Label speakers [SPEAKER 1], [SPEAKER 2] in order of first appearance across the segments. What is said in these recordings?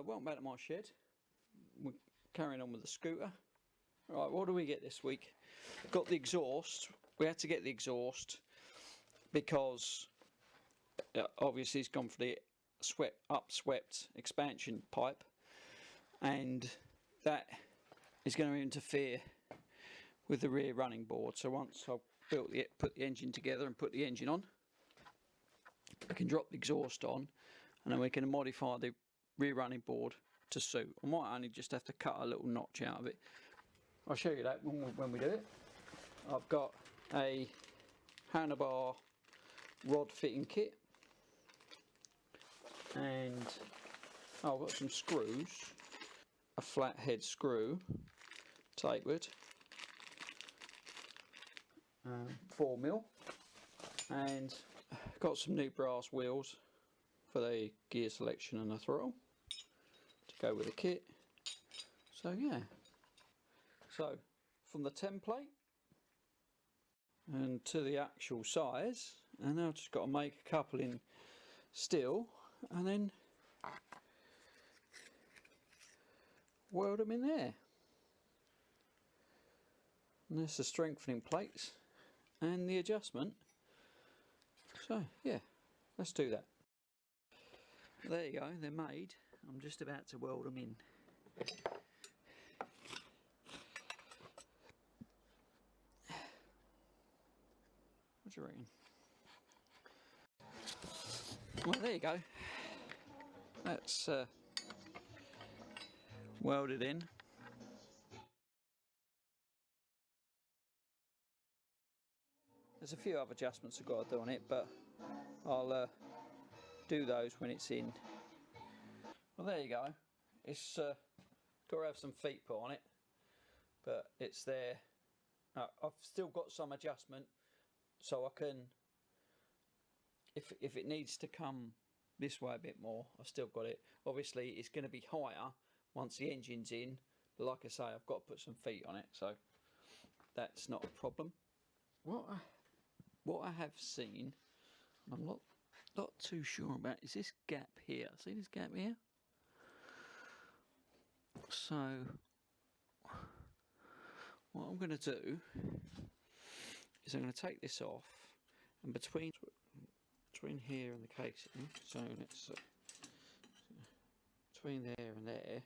[SPEAKER 1] welcome back to my shed. We're carrying on with the scooter. Right, what do we get this week? Got the exhaust. We had to get the exhaust because obviously it's gone for the upswept expansion pipe, and that is going to interfere with the rear running board. So once I've put the engine together and put the engine on, we can drop the exhaust on, and then we can modify the rear running board to suit. I might only just have to cut a little notch out of it. I'll show you that when we do it. I've got a handlebar rod fitting kit, and I've got some screws, a flathead screw tapered, 4mm, and got some new brass wheels for the gear selection and the throttle to go with the kit. So yeah, so from the template and to the actual size, and now I've just got to make a couple in steel and then weld them in there. And there's the strengthening plates and the adjustment. So yeah, let's do that. There you go, they're made. I'm just about to weld them in. What do you reckon? Well, there you go. That's welded in. There's a few other adjustments I've got to do on it, but I'll do those when it's in. Well, there you go. It's got to have some feet put on it, but it's there. I've still got some adjustment, so I can, if it needs to come this way a bit more, I've still got it. Obviously it's going to be higher once the engine's in, but like I say, I've got to put some feet on it, so that's not a problem. What I have seen, I'm not too sure about, is this gap here. See this gap here? So what I'm going to do is I'm going to take this off, and between here and the casing, so let's between there and there,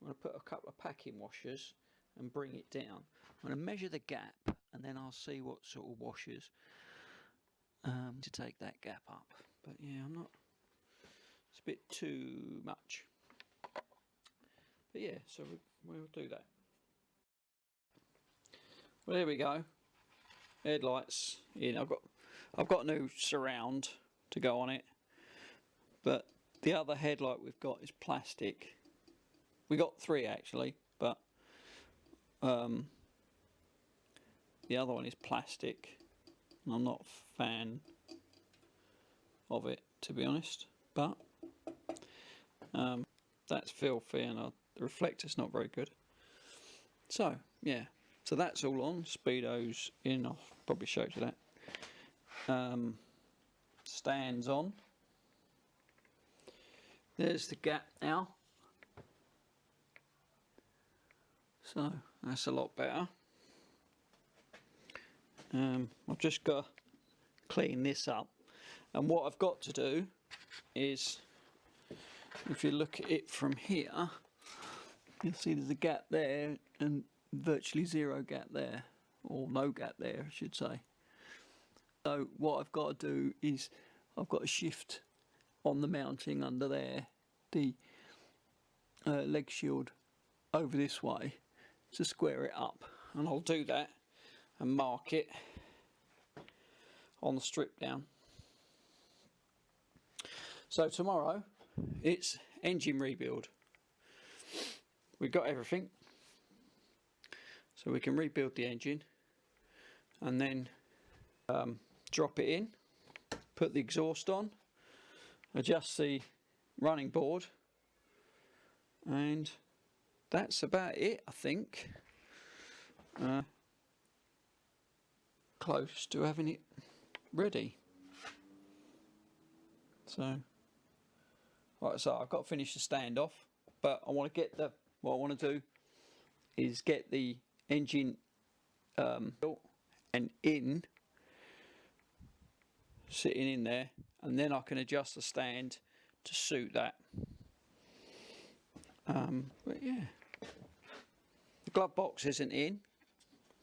[SPEAKER 1] I'm going to put a couple of packing washers and bring it down. I'm going to measure the gap, and then I'll see what sort of washers to take that gap up. But yeah, it's a bit too much. But yeah, so we'll do that. Well, there we go. Headlights in. I've got a new surround to go on it, but the other headlight we've got is plastic. We got 3 actually, but the other one is plastic, and I'm not a fan of it, to be honest. But that's filthy, and the reflector's not very good. So yeah, so that's all on. Speedo's in. I'll probably show you that. Stands on. There's the gap now. So that's a lot better. I've just got to clean this up, and what I've got to do is, if you look at it from here, you'll see there's a gap there and virtually zero gap there, or no gap there I should say. So what I've got to do is I've got to shift on the mounting under there the leg shield over this way to square it up, and I'll do that and mark it on the strip down. So tomorrow it's engine rebuild. We've got everything, so we can rebuild the engine and then drop it in, put the exhaust on, adjust the running board, and that's about it, I think. Close to having it ready. So, like I say, I've got to finish the standoff, but I want to get what I want to do is get the engine and sitting in there, and then I can adjust the stand to suit that. But yeah, the glove box isn't in.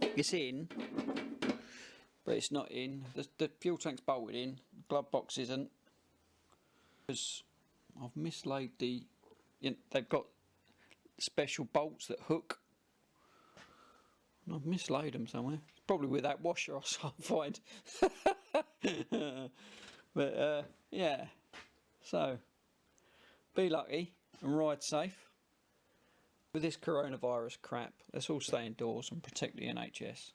[SPEAKER 1] It's in, but it's not in. The fuel tank's bolted in. The glove box isn't, because I've mislaid the. They've got special bolts that hook. And I've mislaid them somewhere. Probably with that washer, I'll find. But yeah. So be lucky and ride safe. With this coronavirus crap, let's all stay indoors and protect the NHS.